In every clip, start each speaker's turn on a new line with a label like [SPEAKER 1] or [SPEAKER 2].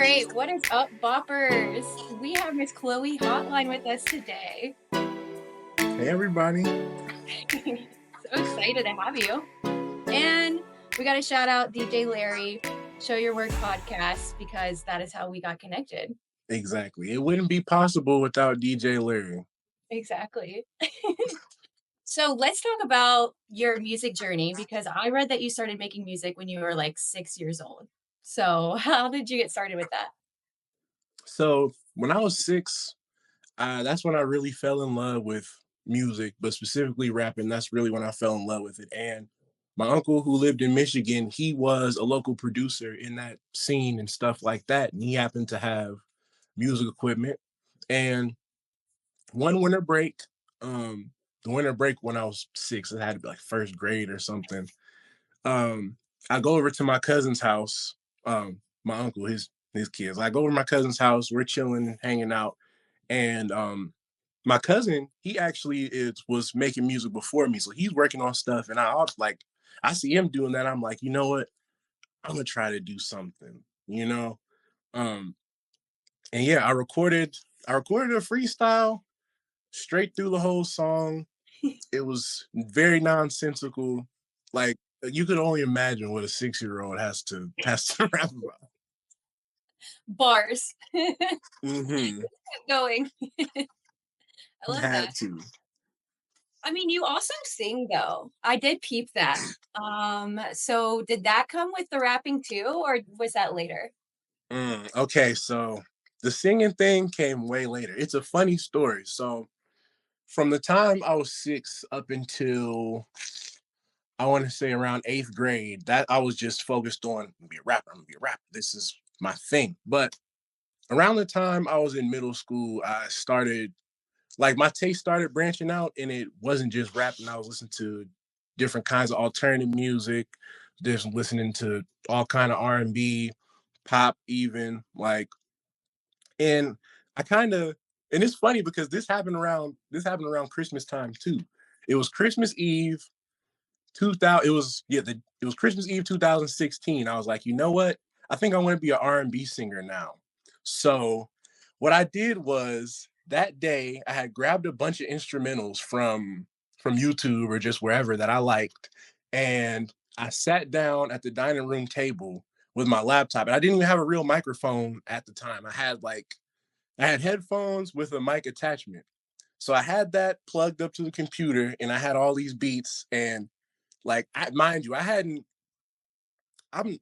[SPEAKER 1] right, what is up, boppers? We have Miss Chloe Hotline with us today.
[SPEAKER 2] Hey everybody.
[SPEAKER 1] So excited to have you. And we got to shout out DJ Larry, Show Your Work podcast, because that is how we got connected.
[SPEAKER 2] Exactly. It wouldn't be possible without DJ Larry.
[SPEAKER 1] Exactly. So let's talk about your music journey, because I read that you started making music when you were like 6 years old. So how did you get started with that?
[SPEAKER 2] So when I was 6, that's when I really fell in love with music, but specifically rapping. That's really when I fell in love with it. And my uncle who lived in Michigan, he was a local producer in that scene and stuff like that. And he happened to have music equipment. And one winter break, the winter break when I was 6, it had to be like first grade or something. um I go over to my cousin's house, my uncle, his kids. I go over to my cousin's house, we're chilling and hanging out, and my cousin, he actually is was making music before me, so he's working on stuff, and I was like, I see him doing that, I'm like, you know what, I'm gonna try to do something, you know. um and yeah, I recorded a freestyle straight through the whole song. It was very nonsensical. Like, you could only imagine what a 6-year-old has to rap about.
[SPEAKER 1] Bars.
[SPEAKER 2] Hmm.
[SPEAKER 1] Going. I love that.
[SPEAKER 2] Had to.
[SPEAKER 1] I mean, you also sing though. I did peep that. So did that come with the rapping too, or was that later?
[SPEAKER 2] Okay, so the singing thing came way later. It's a funny story. So from the time I was 6 up until I want to say around 8th grade, that I was just focused on, I'm gonna be a rapper. I'm gonna be a rapper. This is my thing. But around the time I was in middle school, I started, like, my taste started branching out, and it wasn't just rapping. I was listening to different kinds of alternative music, just listening to all kind of R&B, pop, even, like. And I kind of, and it's funny because this happened around Christmas time too. It was Christmas Eve 2000. It was Christmas Eve 2016. I was like, you know what, I think I want to be an R&B singer now. So what I did was, that day I had grabbed a bunch of instrumentals from YouTube or just wherever that I liked, and I sat down at the dining room table with my laptop, and I didn't even have a real microphone at the time. I had headphones with a mic attachment. So I had that plugged up to the computer, and I had all these beats, and, like, mind you, I hadn't. I'm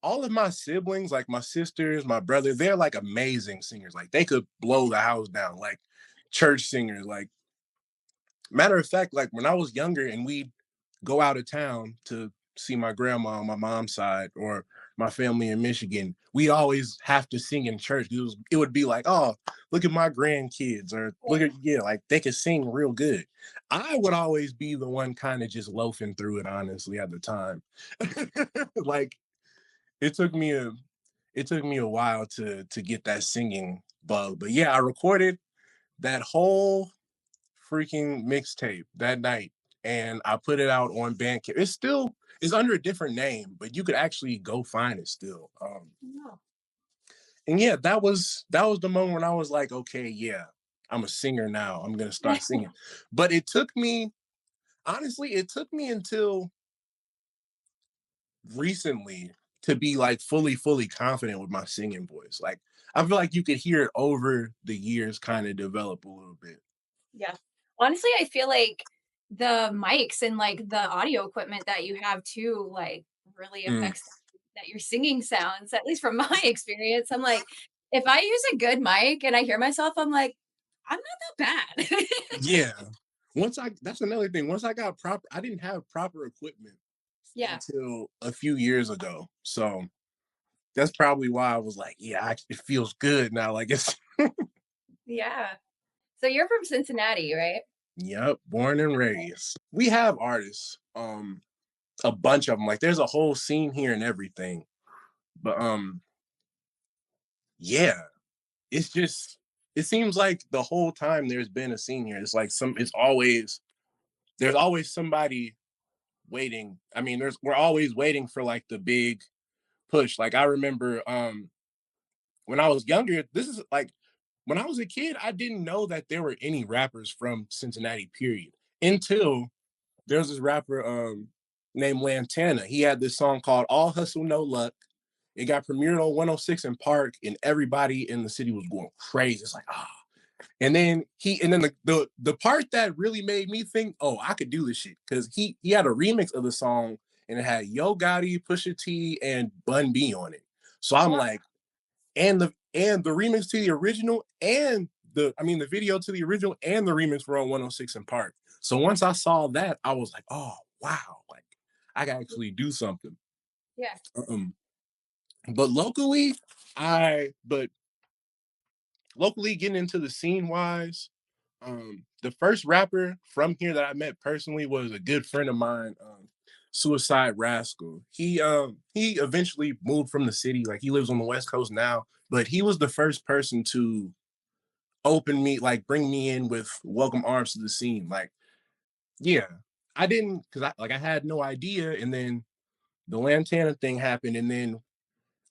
[SPEAKER 2] all of my siblings, like my sisters, my brother, they're like amazing singers. Like, they could blow the house down, like church singers. Like, matter of fact, like when I was younger and we'd go out of town to see my grandma on my mom's side or my family in Michigan, we always have to sing in church. It would be like, oh, look at my grandkids, or look at, yeah, like they could sing real good. I would always be the one kind of just loafing through it, honestly, at the time. Like, it took me a it took me a while to get that singing bug. But yeah, I recorded that whole freaking mixtape that night, and I put it out on Bandcamp. It's under a different name, but you could actually go find it still.
[SPEAKER 1] No.
[SPEAKER 2] And yeah, that was the moment when I was like, okay, yeah, I'm a singer now. I'm gonna start singing. But it took me, honestly, it took me until recently to be like fully confident with my singing voice. Like, I feel like you could hear it over the years kind of develop a little bit.
[SPEAKER 1] Yeah. Honestly, I feel like the mics and like the audio equipment that you have too, like really
[SPEAKER 2] Mm,
[SPEAKER 1] affects that your singing sounds, at least from my experience. I'm like, if I use a good mic and I hear myself, I'm like, I'm not that bad.
[SPEAKER 2] yeah. That's another thing. Once I got proper, I didn't have proper equipment
[SPEAKER 1] Yeah.
[SPEAKER 2] until a few years ago. So that's probably why I was like, yeah, it feels good now. Like, it's,
[SPEAKER 1] Yeah. So you're from Cincinnati, right?
[SPEAKER 2] yep, born and raised. We have artists, a bunch of them. Like, there's a whole scene here and everything. But yeah, it's just, it seems like the whole time there's been a scene here. It's like there's always somebody waiting. I mean, we're always waiting for like the big push. Like, I remember when I was younger, this is like when I was a kid, I didn't know that there were any rappers from Cincinnati, period. Until there's this rapper named Lantana. He had this song called All Hustle No Luck. It got premiered on 106 in Park, and everybody in the city was going crazy. It's like, ah. And then the part that really made me think, oh, I could do this shit, because he had a remix of the song and it had Yo Gotti, Pusha T, and Bun B on it. So I'm
[SPEAKER 1] Wow.
[SPEAKER 2] like, and the remix to the original and the video to the original and the remix were on 106 in Park. So once I saw that, I was like, oh wow, like I can actually do something.
[SPEAKER 1] Yeah.
[SPEAKER 2] Um, but locally, but locally getting into the scene wise, the first rapper from here that I met personally was a good friend of mine, Suicide Rascal. He eventually moved from the city, like he lives on the West Coast now, but he was the first person to open me, like bring me in with welcome arms to the scene. Like, yeah, I didn't, because I had no idea, and then the Lantana thing happened, and then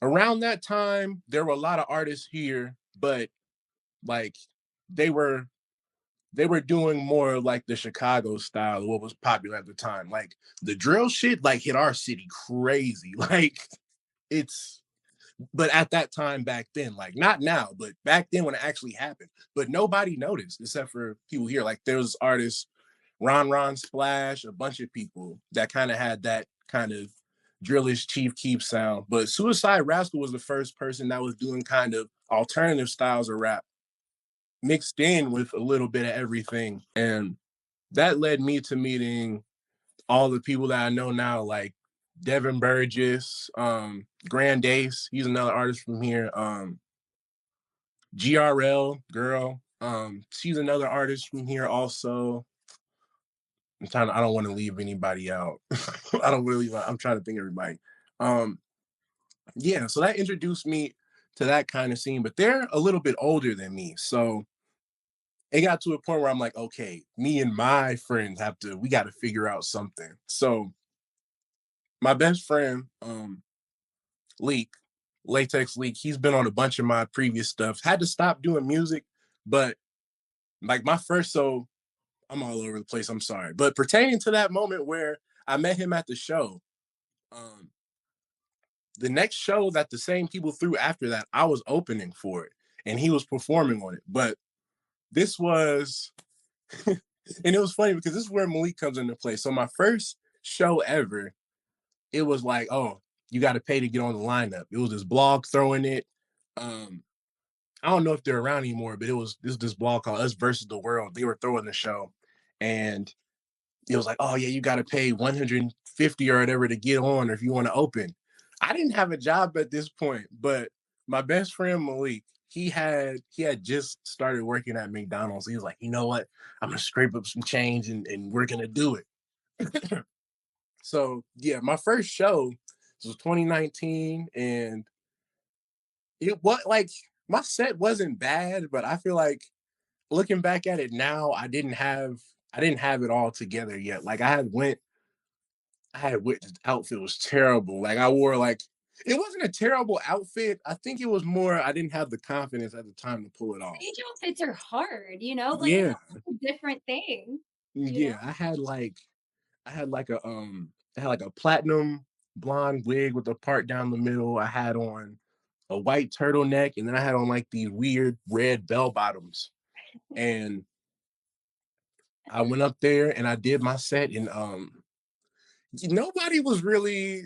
[SPEAKER 2] around that time there were a lot of artists here, but like they were they were doing more like the Chicago style, what was popular at the time. Like the drill shit, like hit our city crazy. Like it's, but at that time back then, like not now, but back then when it actually happened. But nobody noticed except for people here. Like there was artists, Ron Splash, a bunch of people that kind of had that kind of drillish Chief Keef sound. But Suicide Rascal was the first person that was doing kind of alternative styles of rap mixed in with a little bit of everything. And that led me to meeting all the people that I know now, like Devin Burgess, Grand Ace, he's another artist from here. GRL girl, she's another artist from here also. I don't want to leave anybody out. I don't really I'm trying to think of everybody. Um, yeah, so that introduced me to that kind of scene, but they're a little bit older than me. So it got to a point where I'm like, okay, me and my friends we got to figure out something. So my best friend, Leak, Latex Leak, he's been on a bunch of my previous stuff. Had to stop doing music, but like my first, so I'm all over the place. I'm sorry, but pertaining to that moment where I met him at the show, um, the next show that the same people threw after that, I was opening for it, and he was performing on it. But this was and it was funny because this is where Malik comes into play. So my first show ever, it was like, oh, you got to pay to get on the lineup. It was this blog throwing it. Um, I don't know if they're around anymore, but this blog called Us Versus the World. They were throwing the show, and it was like, oh yeah, you got to pay 150 or whatever to get on, or if you want to open. I didn't have a job at this point, but my best friend Malik, he had just started working at McDonald's. He was like, you know what? I'm gonna scrape up some change and we're gonna do it. So yeah, my first show was 2019, and it was like my set wasn't bad, but I feel like looking back at it now, I didn't have it all together yet. Like I had witnessed outfit was terrible. Like I wore like it wasn't a terrible outfit. I think it was more I didn't have the confidence at the time to pull it off.
[SPEAKER 1] Stage outfits are hard, like it's a
[SPEAKER 2] Yeah,
[SPEAKER 1] whole different thing, you know?
[SPEAKER 2] yeah. I had like a platinum blonde wig with a part down the middle. I had on a white turtleneck, and then I had on like these weird red bell bottoms. And I went up there and I did my set, and nobody was really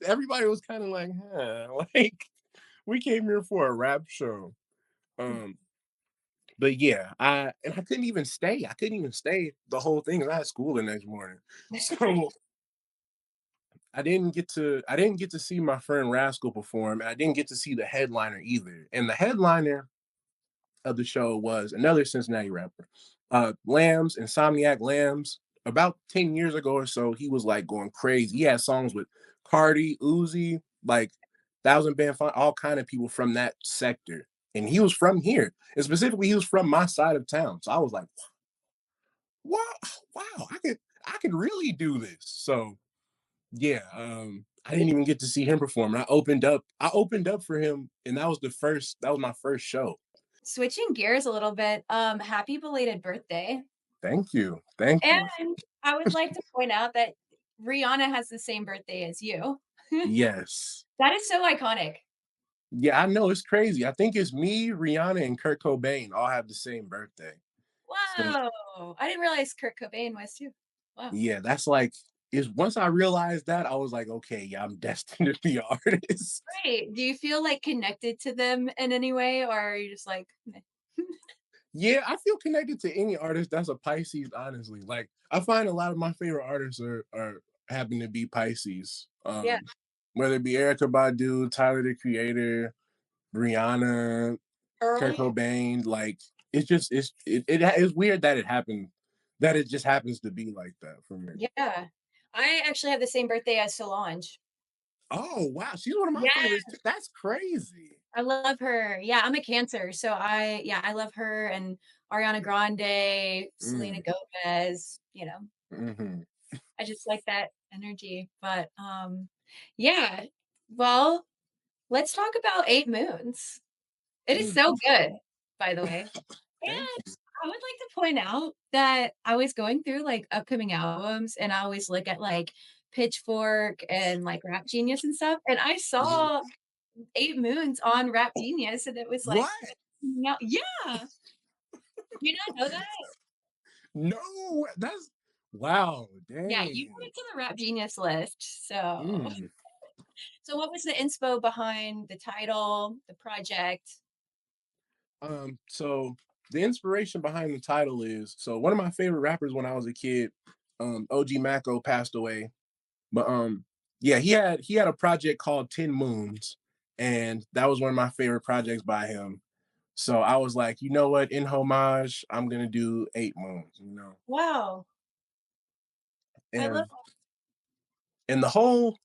[SPEAKER 2] everybody was kind of like, huh, like we came here for a rap show. Um, but yeah, I couldn't even stay. I couldn't even stay the whole thing. 'Cause I had school the next morning. So I didn't get to see my friend Rascal perform, and I didn't get to see the headliner either. And the headliner of the show was another Cincinnati rapper, Lambs, Insomniac Lambs. About 10 years ago or so, he was like going crazy. He had songs with Cardi, Uzi, like Thousand Band Fun, all kind of people from that sector. And he was from here. And specifically, he was from my side of town. So I was like, wow, wow, I could really do this. So yeah, I didn't even get to see him perform. I opened up for him, and that was my first show.
[SPEAKER 1] Switching gears a little bit, happy belated birthday.
[SPEAKER 2] Thank you. Thank you.
[SPEAKER 1] And I would like to point out that Rihanna has the same birthday as you.
[SPEAKER 2] Yes.
[SPEAKER 1] That is so iconic.
[SPEAKER 2] Yeah, I know it's crazy. I think it's me, Rihanna, and Kurt Cobain all have the same birthday. So
[SPEAKER 1] Whoa! I didn't realize Kurt Cobain was too. Wow.
[SPEAKER 2] yeah, that's like is once I realized that, I was like, okay, yeah, I'm destined to be an artist.
[SPEAKER 1] Great. Do you feel, like, connected to them in any way, or are you just like, "Meh"?
[SPEAKER 2] Yeah, I feel connected to any artist that's a Pisces, honestly. Like I find a lot of my favorite artists are happen to be Pisces.
[SPEAKER 1] Yeah.
[SPEAKER 2] Whether it be Erica Badu, Tyler the Creator, Rihanna, Kurt
[SPEAKER 1] Early?
[SPEAKER 2] Cobain, like it's just it's weird that it just happens to be like that for me.
[SPEAKER 1] Yeah. I actually have the same birthday as Solange.
[SPEAKER 2] Oh wow, she's one of my
[SPEAKER 1] Yeah,
[SPEAKER 2] favorites too. That's crazy.
[SPEAKER 1] I love her. Yeah, I'm a Cancer, so I love her and Ariana Grande, Selena
[SPEAKER 2] Mm,
[SPEAKER 1] Gomez,
[SPEAKER 2] hmm.
[SPEAKER 1] I just like that energy, but, yeah. Well, let's talk about 8 Moons. It is
[SPEAKER 2] Mm,
[SPEAKER 1] so good, by the way.
[SPEAKER 2] thank
[SPEAKER 1] And
[SPEAKER 2] you.
[SPEAKER 1] I would like to point out that I was going through, like, upcoming albums, and I always look at, like, Pitchfork and, like, Rap Genius and stuff, and I
[SPEAKER 2] Mhm.
[SPEAKER 1] saw 8 Moons on Rap Genius, and it was like,
[SPEAKER 2] What?
[SPEAKER 1] no, yeah! Do you not know that?
[SPEAKER 2] No, that's wow,
[SPEAKER 1] Yeah, you
[SPEAKER 2] dang.
[SPEAKER 1] went to the Rap Genius list, so
[SPEAKER 2] Mm.
[SPEAKER 1] so what was the inspo behind the title, the project?
[SPEAKER 2] So the inspiration behind the title is so one of my favorite rappers when I was a kid, OG Mako passed away. But yeah, he had a project called 10 Moons, and that was one of my favorite projects by him. So I was like, you know what, in homage, I'm gonna do 8 Moons.
[SPEAKER 1] Wow, I love
[SPEAKER 2] And and the whole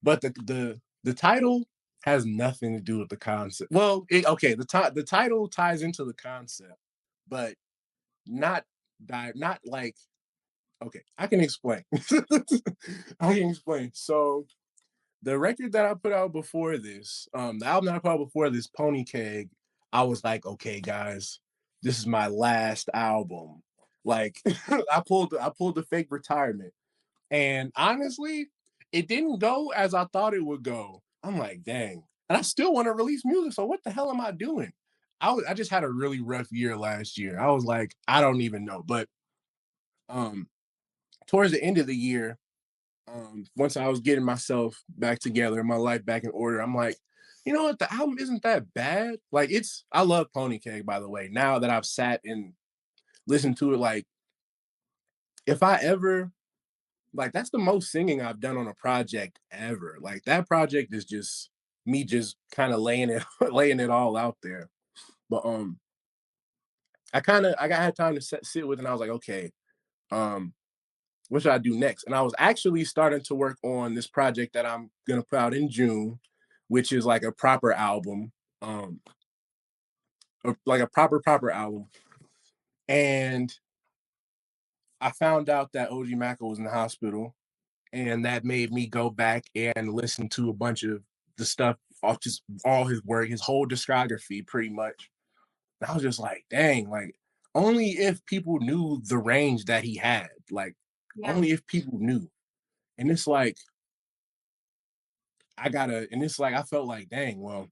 [SPEAKER 2] but the title has nothing to do with the concept. Well, okay, the title ties into the concept, but not not like okay, I can explain. I can explain. So the record that I put out before this, the album that I put out before this, Pony Keg, I was like, okay, guys, this is my last album. Like I pulled the fake retirement. And honestly, it didn't go as I thought it would go. I'm like, dang. And I still want to release music. So what the hell am I doing? I just had a really rough year last year. I was like, I don't even know. But um towards the end of the year, once I was getting myself back together, my life back in order, I'm like, you know what? The album isn't that bad. Like I love Pony Cake, by the way. Now that I've sat and listened to it, like if I ever like that's the most singing I've done on a project ever. Like that project is just me just kind of laying it laying it all out there. But I got had time to sit with it and I was like, okay, um, what should I do next? And I was actually starting to work on this project that I'm gonna put out in June, which is like a proper album, um, like a proper album. And I found out that OG Mako was in the hospital, and that made me go back and listen to a bunch of the stuff, all his work, his whole discography, pretty much. And I was just like, dang, like only if people knew the range that he had, like
[SPEAKER 1] yeah,
[SPEAKER 2] only if people knew. And it's like and it's like I felt like, dang, well,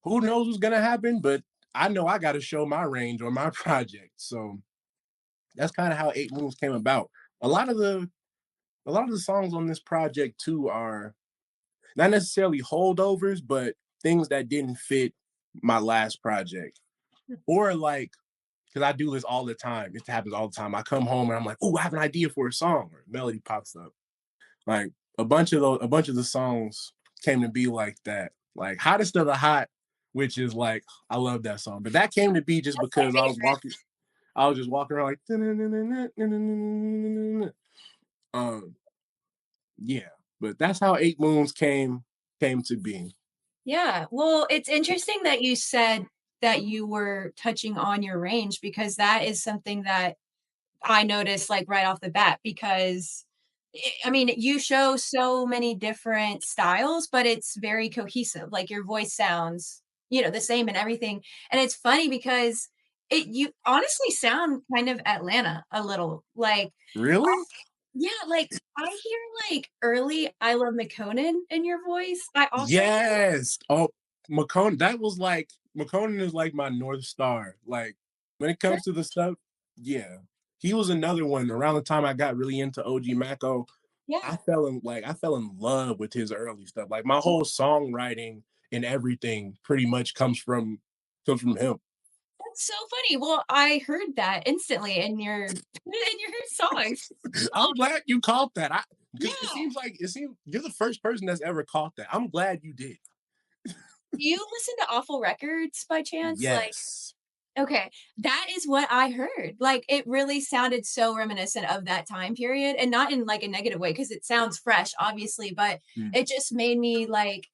[SPEAKER 2] who knows what's gonna happen, but I know I gotta show my range on my project. So that's kind of how 8 Moons came about. A lot of the a lot of the songs on this project too are not necessarily holdovers, but things that didn't fit my last project. Or like, because I do this all the time. It happens all the time. I come home and I'm like, oh, I have an idea for a song, or a melody pops up. Like a bunch of the songs came to be like that. Like Hottest of the Hot, which is like, I love that song. But that came to be just
[SPEAKER 1] that's my
[SPEAKER 2] because
[SPEAKER 1] favorite.
[SPEAKER 2] I was just walking around like yeah. But that's how 8 Moons came to be.
[SPEAKER 1] Yeah, well, it's interesting that you said that you were touching on your range because that is something that I noticed, like, right off the bat because I mean, you show so many different styles, but it's very cohesive. Like your voice sounds, the same and everything. And it's funny because you honestly sound kind of Atlanta a little. Like,
[SPEAKER 2] Really?
[SPEAKER 1] yeah, like I hear like early I Love McConan in your voice. I also hear,
[SPEAKER 2] Yes. Oh, McConan. That was like McConan is like my North Star. Like when it comes to the stuff, yeah. He was another one around the time I got really into OG Mako.
[SPEAKER 1] yeah.
[SPEAKER 2] I fell in love with his early stuff. Like my whole songwriting and everything pretty much comes from him.
[SPEAKER 1] That's so funny. Well, I heard that instantly in your in your songs.
[SPEAKER 2] I'm glad you caught that. I because it
[SPEAKER 1] Yeah.
[SPEAKER 2] seems like you're the first person that's ever caught that. I'm glad you did.
[SPEAKER 1] Do you listen to Awful Records by chance? Like,
[SPEAKER 2] Yes.
[SPEAKER 1] okay, that is what I heard. Like, it really sounded so reminiscent of that time period, and not in, like, a negative way, because it sounds fresh, obviously, but
[SPEAKER 2] Mm.
[SPEAKER 1] it just made me, like,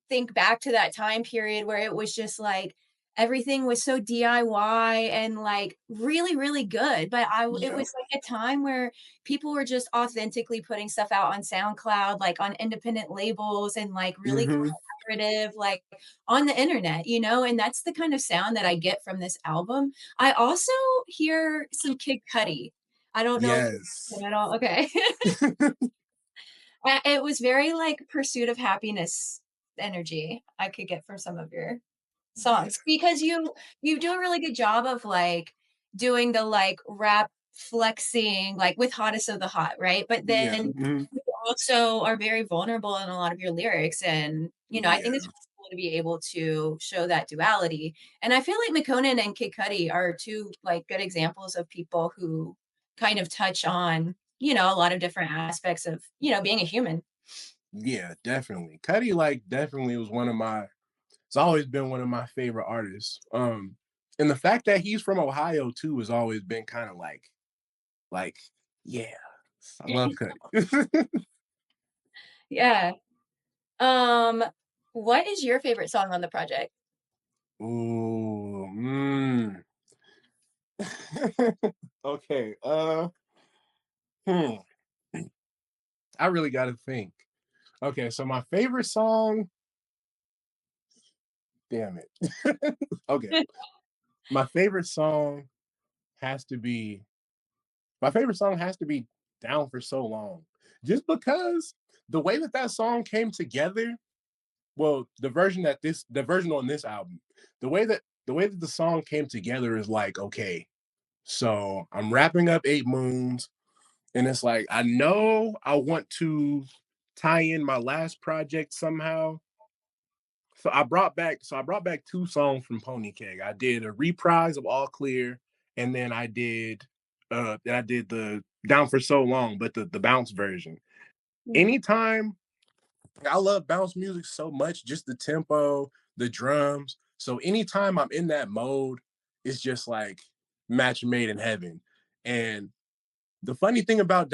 [SPEAKER 1] think back to that time period where it was just like everything was so DIY and like really, really good. But it
[SPEAKER 2] Yeah.
[SPEAKER 1] was like a time where people were just authentically putting stuff out on SoundCloud, like on independent labels and like really
[SPEAKER 2] Hmm.
[SPEAKER 1] collaborative, like on the internet, and that's the kind of sound that I get from this album. I also hear some Kid Cudi. I don't know if
[SPEAKER 2] Yes.
[SPEAKER 1] you at all. Okay. It was very, like, pursuit of happiness energy I could get from some of your
[SPEAKER 2] Yeah.
[SPEAKER 1] songs because you do a really good job of, like, doing the, like, rap flexing, like, with Hottest of the Hot, right? But
[SPEAKER 2] Yeah.
[SPEAKER 1] then
[SPEAKER 2] Mhm.
[SPEAKER 1] you also are very vulnerable in a lot of your lyrics, and, I think it's
[SPEAKER 2] Yeah.
[SPEAKER 1] really cool to be able to show that duality, and I feel like McConan and Kid Cudi are 2, like, good examples of people who kind of touch on, a lot of different aspects of, being a human.
[SPEAKER 2] Yeah, definitely. Cuddy, like, definitely was one of my it's always been one of my favorite artists. And the fact that he's from Ohio too has always been kind of like, yeah. I love Cuddy.
[SPEAKER 1] Yeah. Um, what is your favorite song on the project?
[SPEAKER 2] Ooh, okay. Hmm. I really gotta think. Okay, so my favorite song, damn it. Okay. My favorite song has to be My favorite song has to be "Down for So Long," just because the way that that song came together. Well, the version on this album, the way that the song came together is like, okay, so I'm wrapping up 8 Moons, and it's like I know I want to tie in my last project somehow. So I brought back 2 songs from Pony Keg. I did a reprise of All Clear, and then I did the Down for So Long, but the bounce version.
[SPEAKER 1] Mhm.
[SPEAKER 2] Anytime I love bounce music so much, just the tempo, the drums. So anytime I'm in that mode, it's just like match made in heaven. And the funny thing about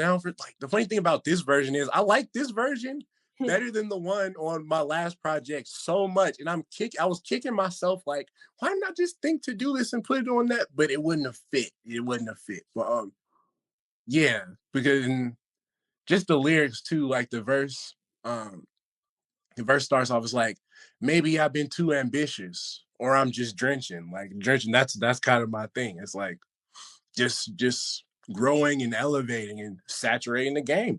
[SPEAKER 2] this version is I like this version better than the one on my last project so much. And I was kicking myself like, why didn't I just think to do this and put it on that? But it wouldn't have fit. It wouldn't have fit. But yeah, because just the lyrics too, like the verse starts off as like, maybe I've been too ambitious, or I'm just drenching. Like drenching, that's kind of my thing. It's like just growing and elevating and saturating the game.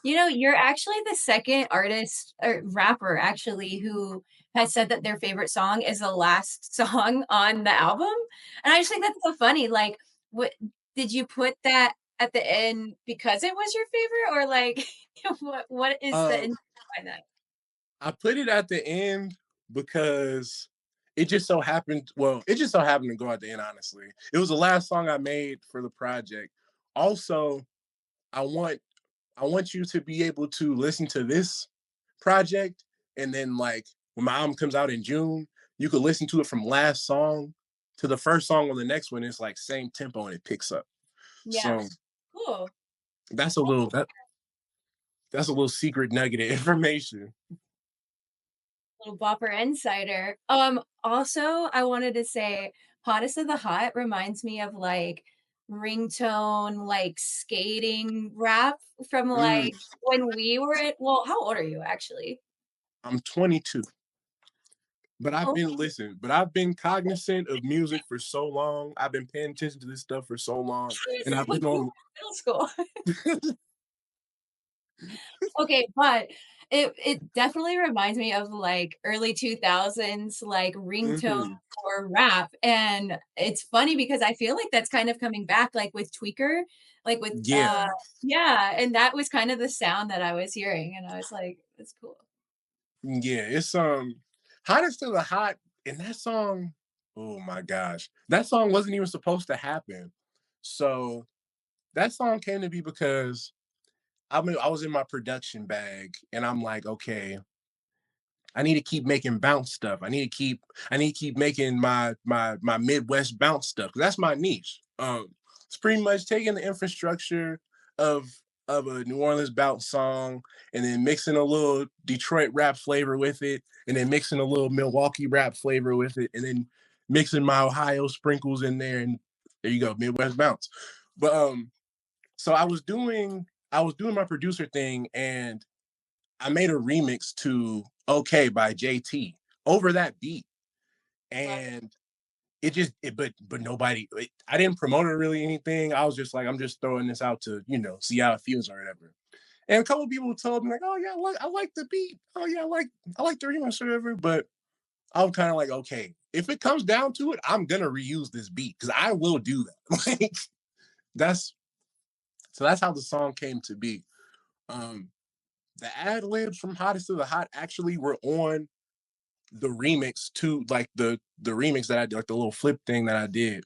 [SPEAKER 1] You're actually the second artist or rapper actually who has said that their favorite song is the last song on the album. And I just think that's so funny. Like, what did you put that at the end because it was your favorite, or like what is the
[SPEAKER 2] Uh,
[SPEAKER 1] intent behind that?
[SPEAKER 2] I put it at the end because it just so happened. Well, it just so happened to go at the end. Honestly, it was the last song I made for the project. Also, I want I want you to be able to listen to this project, and then like when my album comes out in June, you could listen to it from last song to the first song on the next one. It's like same tempo and it picks up.
[SPEAKER 1] Yeah.
[SPEAKER 2] So
[SPEAKER 1] Cool.
[SPEAKER 2] that's a little that's a little secret nugget of information.
[SPEAKER 1] Little Bopper Insider. Also, I wanted to say Hottest of the Hot reminds me of, like, ringtone, like, skating rap from,
[SPEAKER 2] Mm,
[SPEAKER 1] like, when we were at well, how old are you actually?
[SPEAKER 2] I'm 22, but I've
[SPEAKER 1] Oh,
[SPEAKER 2] been listen, but I've been cognizant of music for so long. I've been paying attention to this stuff for so long, and I've
[SPEAKER 1] when
[SPEAKER 2] been
[SPEAKER 1] you were
[SPEAKER 2] on.
[SPEAKER 1] in middle school. Okay, but it definitely reminds me of, like, early 2000s, like, ringtone
[SPEAKER 2] Mhm.
[SPEAKER 1] for rap, and it's funny because I feel like that's kind of coming back, like, with Tweaker, like, with,
[SPEAKER 2] Yeah,
[SPEAKER 1] yeah, and that was kind of the sound that I was hearing, and I was like, "That's cool."
[SPEAKER 2] yeah, it's, Hottest to the Hot, and that song, oh my gosh, that song wasn't even supposed to happen. So, that song came to be because I was in my production bag, and I'm like, "Okay, I need to keep making bounce stuff. I need to keep making my Midwest bounce stuff. 'Cause that's my niche. It's pretty much taking the infrastructure of of a New Orleans bounce song and then mixing a little Detroit rap flavor with it, and then mixing a little Milwaukee rap flavor with it, and then mixing my Ohio sprinkles in there, and there you go, Midwest bounce. But so I was doing my producer thing, and I made a remix to "Okay" by JT over that beat,
[SPEAKER 1] Right.
[SPEAKER 2] and but nobody. I didn't promote it really anything. I was just like, I'm just throwing this out to see how it feels or whatever. And a couple of people told me like, oh yeah, I like the beat. Oh yeah, I like the remix or whatever. But I'm kind of like, okay, if it comes down to it, I'm gonna reuse this beat because I will do that. Like that's that's how the song came to be. Um, the ad libs from Hottest to the Hot actually were on the remix to like the remix that I did, like the little flip thing that I did,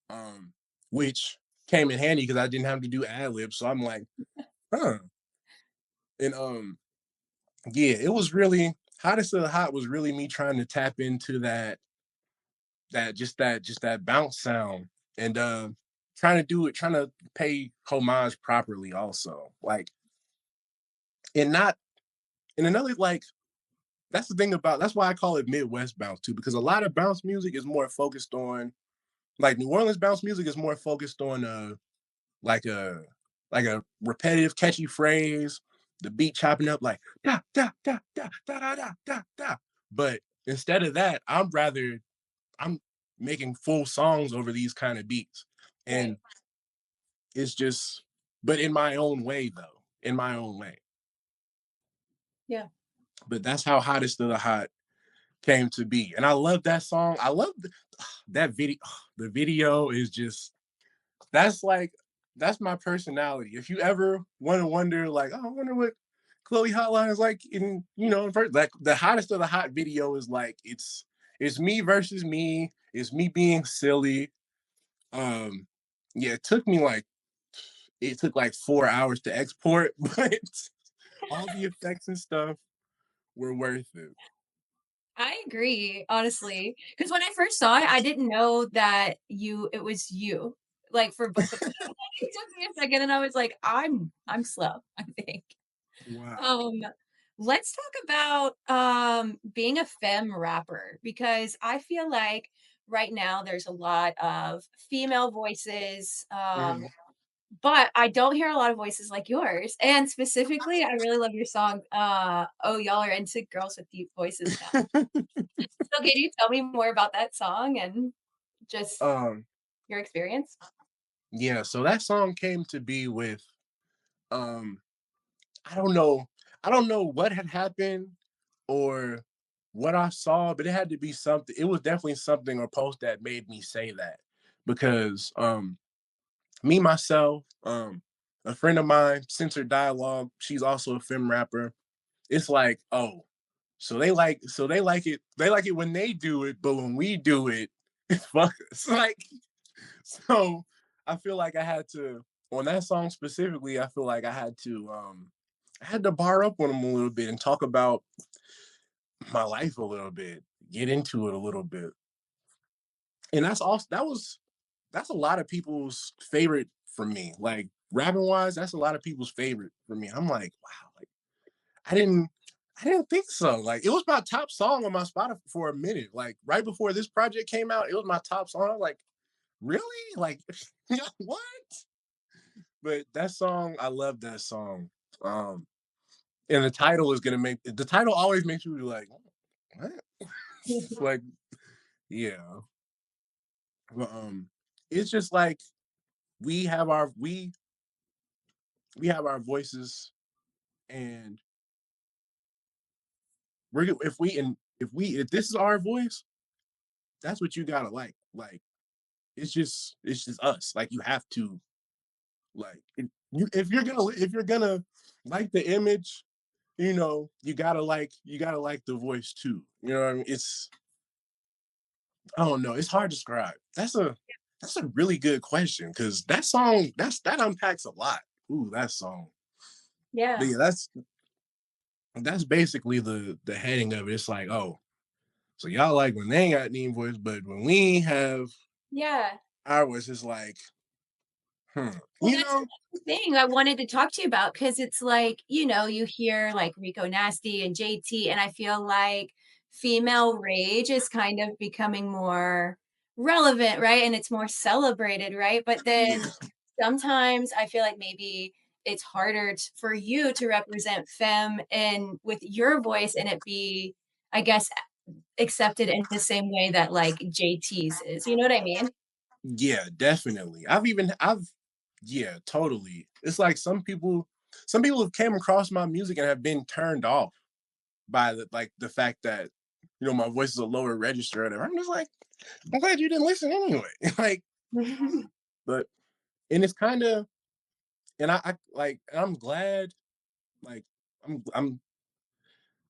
[SPEAKER 2] um, which came in handy because I didn't have to do ad libs. So I'm like, huh. And yeah, it was really Hottest to the Hot was really me trying to tap into that that bounce sound and trying to pay homage properly also. Like and not and another like that's the thing about that's why I call it Midwest bounce too, because a lot of bounce music is more focused on like New Orleans bounce music is more focused on like a like a repetitive catchy phrase, the beat chopping up like da da da da da da da da da. But instead of that, I'm making full songs over these kind of beats.
[SPEAKER 1] Right.
[SPEAKER 2] And it's just but in my own way though, in my own way.
[SPEAKER 1] Yeah.
[SPEAKER 2] But that's how Hottest of the Hot came to be. And I love that song. I love that video. The video is just that's like that's my personality. If you ever want to wonder, like, oh, I wonder what Chloe Hotline is like in, like the Hottest of the Hot video is like it's me versus me. It's me being silly. Um, yeah, it took like 4 hours to export, but all the effects and stuff were worth it.
[SPEAKER 1] I agree, honestly, because when I first saw it, I didn't know that it was you, like, for both of them. It took me a second, and I was like, I'm slow, I think."
[SPEAKER 2] Wow.
[SPEAKER 1] Um, let's talk about, being a femme rapper, because I feel like right now there's a lot of female voices,
[SPEAKER 2] Mhm.
[SPEAKER 1] but I don't hear a lot of voices like yours, and specifically, I really love your song, "Oh, y'all are into girls with deep voices now." So can you tell me more about that song and just
[SPEAKER 2] um,
[SPEAKER 1] your experience?
[SPEAKER 2] yeah, so that song came to be with um I don't know. I don't know what had happened or what I saw, but it had to be something. It was definitely something or post that made me say that because me myself, a friend of mine, Censored Dialogue, she's also a femme rapper. It's like, oh, they like it when they do it, but when we do it, fuck us. Like so I feel like I had to on that song specifically, I feel like I had to bar up on them a little bit and talk about my life a little bit, get into it a little bit. And that's a lot of people's favorite for me. Like rapping wise, that's a lot of people's favorite for me. I'm like, wow, like I didn't I didn't think so. Like it was my top song on my Spotify for a minute. Like right before this project came out, it was my top song. I was like, really? Like, what? But that song, I love that song. Um, and the title is gonna make the title always makes you like, what? Like, yeah. But it's just like we have our we have our voices, and if this is our voice, that's what you gotta like. Like, it's just us. Like, you have to like if you're gonna like the image, you gotta like the voice too. You know what I mean? It's I don't know. It's hard to describe. That's a really good question because that song that unpacks a lot. Ooh, that song. But
[SPEAKER 1] Yeah.
[SPEAKER 2] yeah, that's basically the heading of it. It's like, oh, so y'all like when they ain't got any voice, but when we have
[SPEAKER 1] Yeah.
[SPEAKER 2] ours, it's like, hmm,
[SPEAKER 1] Well,
[SPEAKER 2] you
[SPEAKER 1] that's
[SPEAKER 2] know,
[SPEAKER 1] the thing I wanted to talk to you about because it's like, you hear like Rico Nasty and JT, and I feel like female rage is kind of becoming more relevant, right? And it's more celebrated, right? But then
[SPEAKER 2] yeah,
[SPEAKER 1] sometimes I feel like maybe it's harder for you to represent femme and with your voice and it be, I guess, accepted in the same way that like JT's is. You know what I mean?
[SPEAKER 2] yeah, definitely. Yeah, totally. It's like some people have came across my music and have been turned off by the fact that my voice is a lower register or whatever. I'm just like, I'm glad you didn't listen anyway. Like, but and it's kind of and I like I'm glad like I'm I'm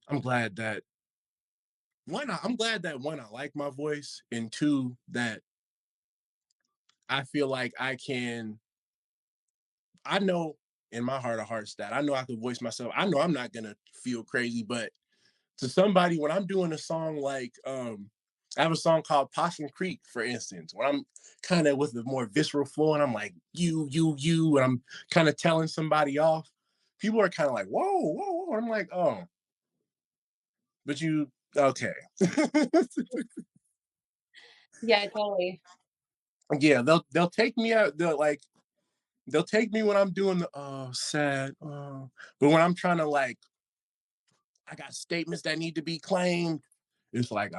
[SPEAKER 2] I'm glad that I'm glad that one I like my voice, and two that I feel like I know in my heart of hearts that I know I can voice myself. I know I'm not gonna feel crazy, but to somebody when I'm doing a song like I have a song called Possum Creek, for instance, when I'm kind of with the more visceral flow and I'm like, you, and I'm kind of telling somebody off, people are kind of like, whoa, whoa, whoa. I'm like, oh, but you okay.
[SPEAKER 1] Yeah, totally.
[SPEAKER 2] Yeah, they'll take me out, they'll take me when I'm doing the sad, but when I'm trying to like I got statements that need to be claimed. It's like,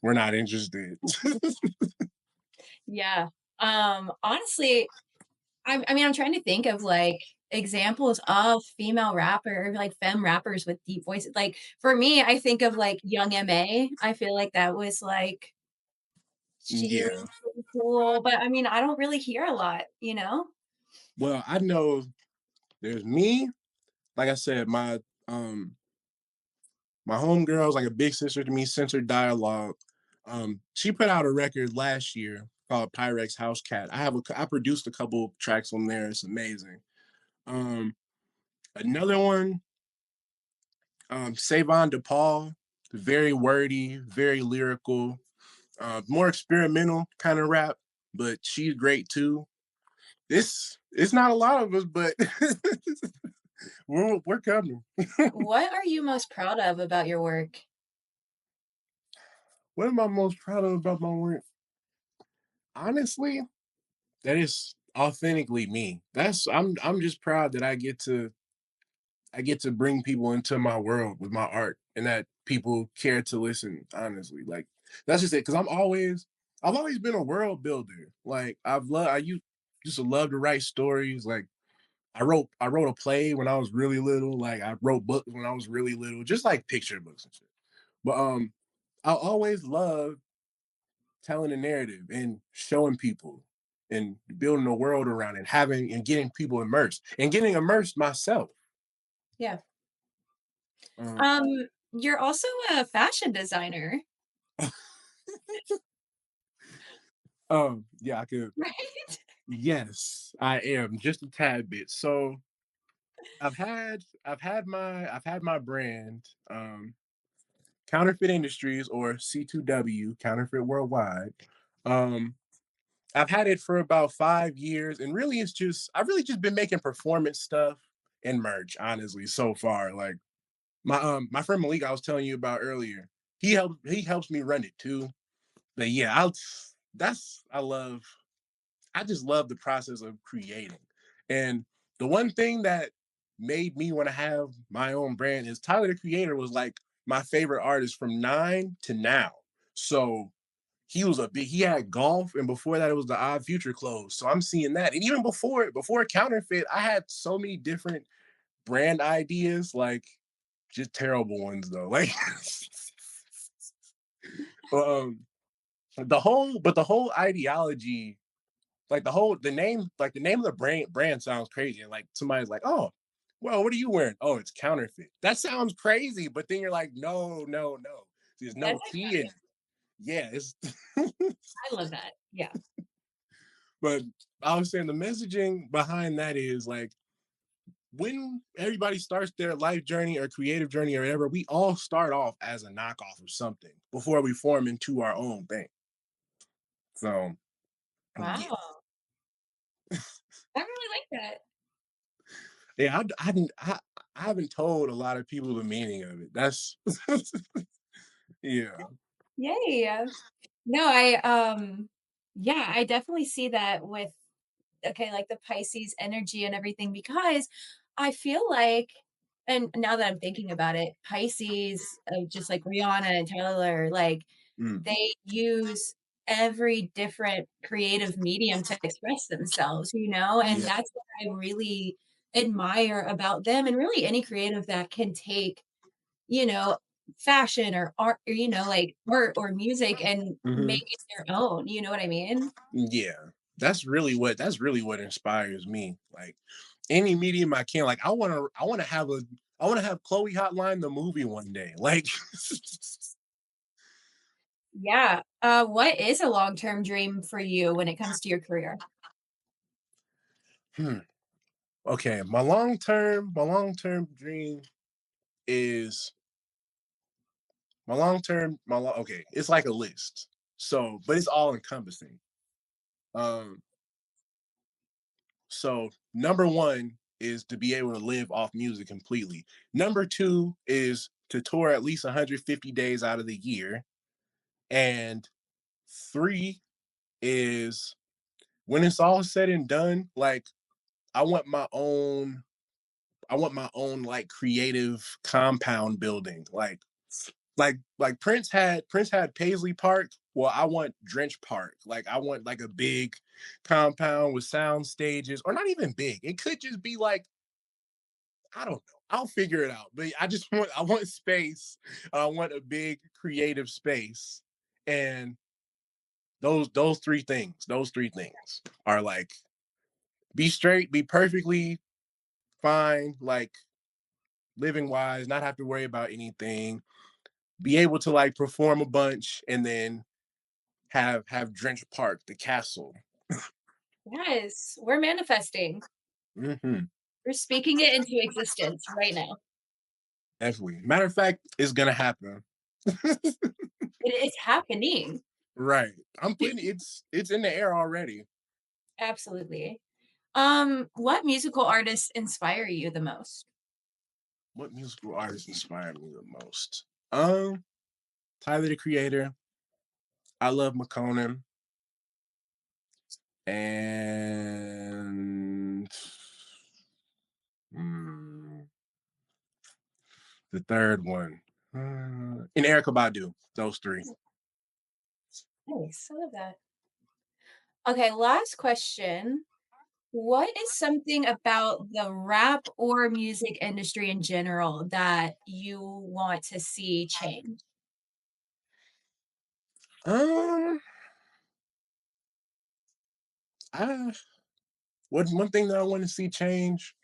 [SPEAKER 2] we're not interested.
[SPEAKER 1] Yeah. Honestly, I mean, I'm trying to think of like examples of female rapper, like femme rappers with deep voices. Like for me, I think of like Young M.A. I feel like that was like she was
[SPEAKER 2] Yeah.
[SPEAKER 1] pretty cool, but I mean, I don't really hear a lot, you know?
[SPEAKER 2] Well, I know there's me. Like I said, um my homegirl is like a big sister to me, censored dialogue. She put out a record last year called Pyrex House Cat. I produced a couple tracks on there. It's amazing. Um, Another one, Savon DePaul, very wordy, very lyrical, more experimental kind of rap, but she's great too. It's not a lot of us, but we're coming.
[SPEAKER 1] What are you most proud of about your work?
[SPEAKER 2] What am I most proud of about my work? Honestly, that is authentically me. I'm just proud that I get to bring people into my world with my art and that people care to listen, honestly. Like that's just it. Cause I've always been a world builder. Like I used to love to write stories. Like I wrote a play when I was really little. Like I wrote books when I was really little, just like picture books and shit. But I always loved telling a narrative and showing people and building a world around it, having and getting people immersed and getting immersed myself.
[SPEAKER 1] Yeah.
[SPEAKER 2] Um,
[SPEAKER 1] Um, you're also a fashion designer,
[SPEAKER 2] yeah, I could.
[SPEAKER 1] right?
[SPEAKER 2] Yes, I am just a tad bit. So I've had my brand, Counterfeit Industries or C2W, Counterfeit Worldwide. Um, I've had it for about 5 years, and really, I've really just been making performance stuff and merch. Honestly, so far, like my friend Malik, I was telling you about earlier, he helps me run it too. But yeah, that's I just love the process of creating. And the one thing that made me want to have my own brand is Tyler the Creator was like my favorite artist from 9 to now. So he had golf, and before that it was the Odd Future clothes. So I'm seeing that. And even before Counterfeit, I had so many different brand ideas, like just terrible ones though. Like um the whole ideology, like the name of the brand sounds crazy. And like somebody's like, oh, well, what are you wearing? Oh, it's Counterfeit. That sounds crazy, but then you're like, no, no, no. There's no
[SPEAKER 1] That's
[SPEAKER 2] key in
[SPEAKER 1] iconic.
[SPEAKER 2] it. Yeah, it's
[SPEAKER 1] I love that. Yeah.
[SPEAKER 2] but I was saying the messaging behind that is like when everybody starts their life journey or creative journey or whatever, we all start off as a knockoff of something before we form into our own thing. So yeah.
[SPEAKER 1] Wow. I really like that.
[SPEAKER 2] Yeah, I haven't told a lot of people the meaning of it. That's yeah.
[SPEAKER 1] Yay. No, yeah, I definitely see that with okay, like the Pisces energy and everything because I feel like and now that I'm thinking about it, Pisces, just like Rihanna and Taylor, like
[SPEAKER 2] Mm,
[SPEAKER 1] they use every different creative medium to express themselves, you know? And
[SPEAKER 2] yeah.
[SPEAKER 1] that's what I really admire about them and really any creative that can take, you know, fashion or art, or, like art or music and make
[SPEAKER 2] Mhm.
[SPEAKER 1] it their own. You know what I mean?
[SPEAKER 2] Yeah. That's really what inspires me. Like any medium I can. Like I want to have Chloe Hotline the movie one day. Like
[SPEAKER 1] Yeah. What is a long-term dream for you when it comes to your career?
[SPEAKER 2] hmm, okay, my long-term dream is okay, it's like a list. So, but it's all encompassing. Um So number one is to be able to live off music completely. Number two is to tour at least 150 days out of the year. And three is when it's all said and done, like I want my own, I want my own like creative compound building. Like Prince had Paisley Park. Well, I want Drench Park. Like I want like a big compound with sound stages, or not even big. It could just be like I don't know. I'll figure it out. But I want space. I want a big creative space. And those three things are like be straight, be perfectly fine, like living wise, not have to worry about anything, be able to like perform a bunch and then have Drench Park, the castle.
[SPEAKER 1] Yes, we're manifesting.
[SPEAKER 2] Hmm.
[SPEAKER 1] We're speaking it into existence right now.
[SPEAKER 2] Definitely. Matter of fact, it's gonna happen.
[SPEAKER 1] It is happening.
[SPEAKER 2] Right. I'm putting it's in the air already.
[SPEAKER 1] Absolutely. What musical artists inspire you the most?
[SPEAKER 2] What musical artist inspired me the most? Tyler the Creator. I love McConan. And mm, the third one. And Erica Badu. Those three.
[SPEAKER 1] Nice. I love that. Okay, last question. What is something about the rap or music industry in general that you want to see change?
[SPEAKER 2] Um, I one thing that I want to see change.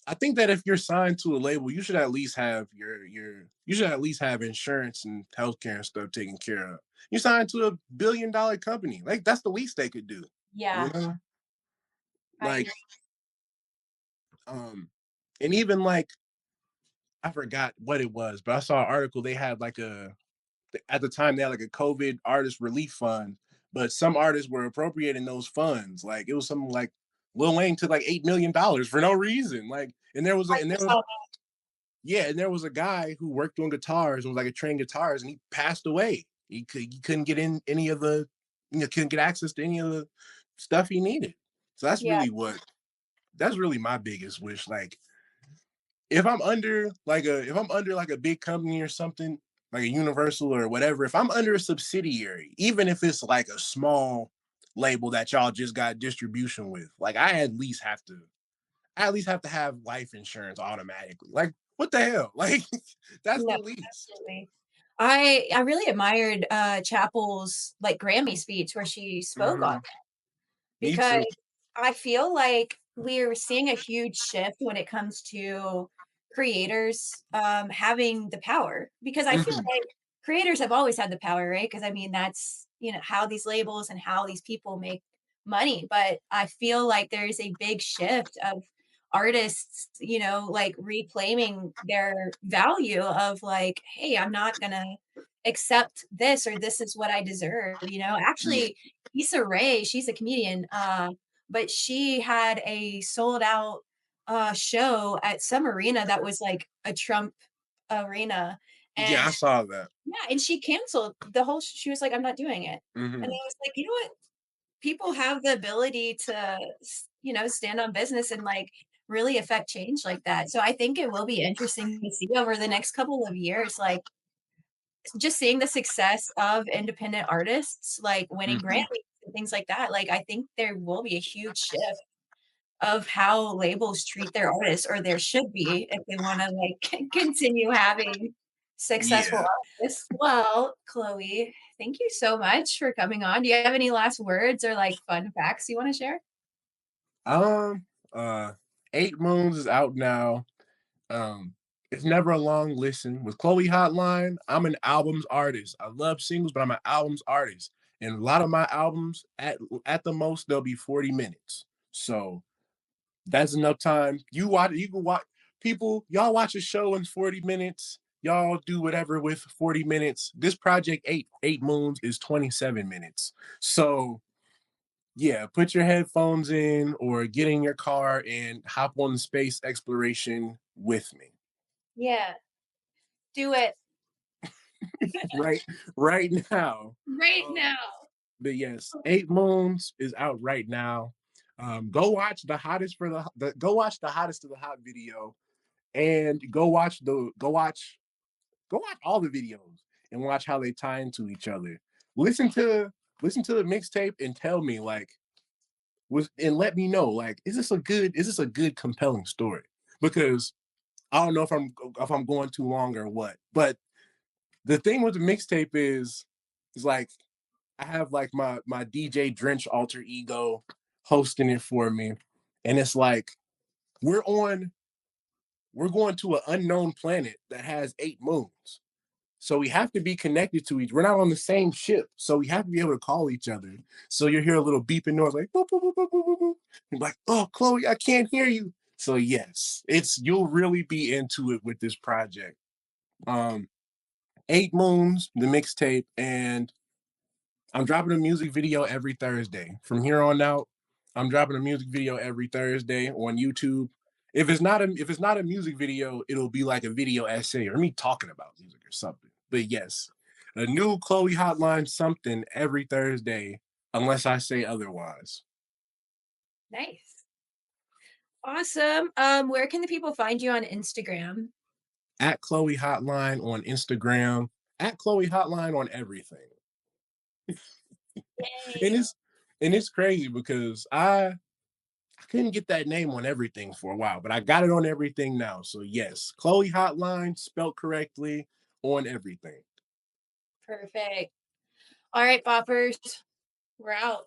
[SPEAKER 2] I think that if you're signed to a label, you should at least have you should at least have insurance and healthcare and stuff taken care of. You're signed to $1 billion company. Like that's the least they could do. You
[SPEAKER 1] Yeah,
[SPEAKER 2] know?
[SPEAKER 1] I
[SPEAKER 2] Like
[SPEAKER 1] agree.
[SPEAKER 2] um and even like I forgot what it was, but I saw an article they had like a at the time they had like a COVID artist relief fund, but some artists were appropriating those funds. Like it was something like Lil Wayne took like $8 million for no reason. Like
[SPEAKER 1] I
[SPEAKER 2] and there
[SPEAKER 1] just
[SPEAKER 2] was
[SPEAKER 1] saw
[SPEAKER 2] yeah, and there was a guy who worked on guitars and was like a trained guitarist, and he passed away. He couldn't get in any of the. couldn't get access to any of the stuff he needed. So
[SPEAKER 1] Yeah,
[SPEAKER 2] that's really my biggest wish. Like if I'm under like a big company or something, like a Universal or whatever, if I'm under a subsidiary, even if it's like a small label that y'all just got distribution with, like I at least have to have life insurance automatically. Like, what the hell? Like, that's
[SPEAKER 1] no,
[SPEAKER 2] the least.
[SPEAKER 1] absolutely. I really admired, Chapel's, like, Grammy speech where she spoke on
[SPEAKER 2] Mhm.
[SPEAKER 1] that
[SPEAKER 2] Me
[SPEAKER 1] because
[SPEAKER 2] too.
[SPEAKER 1] I feel like we're seeing a huge shift when it comes to creators, having the power, because I feel
[SPEAKER 2] Mhm.
[SPEAKER 1] like creators have always had the power, right? Because I mean, that's, how these labels and how these people make money, but I feel like there is a big shift of artists, like, reclaiming their value of, like, "Hey, I'm not gonna accept this, or this is what I deserve," you know?
[SPEAKER 2] Yeah.
[SPEAKER 1] Actually, Issa Rae, she's a comedian, but she had a sold out show at some arena that was like a Trump arena.
[SPEAKER 2] Yeah,
[SPEAKER 1] And
[SPEAKER 2] I saw that.
[SPEAKER 1] yeah, and she canceled the whole she was like, I'm not doing it. And I
[SPEAKER 2] Mhm.
[SPEAKER 1] was like, you know what? People have the ability to stand on business and like really affect change like that. So I think it will be interesting to see over the next couple of years, like just seeing the success of independent artists, like winning Grammys
[SPEAKER 2] Mhm.
[SPEAKER 1] and things like that. Like I think there will be a huge shift of how labels treat their artists, or there should be if they wanna, like, continue having successful
[SPEAKER 2] Yeah.
[SPEAKER 1] artists. Well, Chloe, thank you so much for coming on. Do you have any last words or, like, fun facts you wanna share?
[SPEAKER 2] Um, uh, 8 Moons is out now. Um, it's never a long listen. With Chloe Hotline, I'm an albums artist. I love singles, but I'm an albums artist. And a lot of my albums, at the most, they'll be 40 minutes. So that's enough time. You can watch people, y'all watch a show in 40 minutes. Y'all do whatever with 40 minutes. This project, eight moons, is 27 minutes. So yeah, put your headphones in or get in your car and hop on the space exploration with me.
[SPEAKER 1] Yeah, do it
[SPEAKER 2] Right, right now.
[SPEAKER 1] right
[SPEAKER 2] Um,
[SPEAKER 1] now.
[SPEAKER 2] but yes, 8 Moons is out right now. Go watch go watch the hottest of the hot video, and go watch all the videos and watch how they tie into each other. Listen to listen to the mixtape and tell me like and let me know like is this a good compelling story? Because I don't know if I'm going too long or what. But the thing with the mixtape is like I have like my DJ Drench alter ego hosting it for me, and it's like we're on we're going to an unknown planet that has 8 moons. So we have to be connected to each. We're not on the same ship, so we have to be able to call each other. So you hear a little beeping noise, like boop, boop, boop, boop, boop, boop. You're like, "Oh, Chloe, I can't hear you." So yes, you'll really be into it with this project. Um, 8 Moons, the mixtape, and I'm dropping a music video every Thursday. From here on out, I'm dropping a music video every Thursday on YouTube. If it's not a music video, it'll be like a video essay or me talking about music or something. But yes, a new Chloe Hotline something every Thursday, unless I say otherwise.
[SPEAKER 1] Nice. Awesome. Where can the people find you on Instagram?
[SPEAKER 2] At Chloe Hotline on Instagram, at Chloe Hotline on everything. And
[SPEAKER 1] Yay.
[SPEAKER 2] it's crazy because I couldn't get that name on everything for a while, but I got it on everything now. So yes, Chloe Hotline spelled correctly on everything.
[SPEAKER 1] Perfect. All right, boppers, we're out.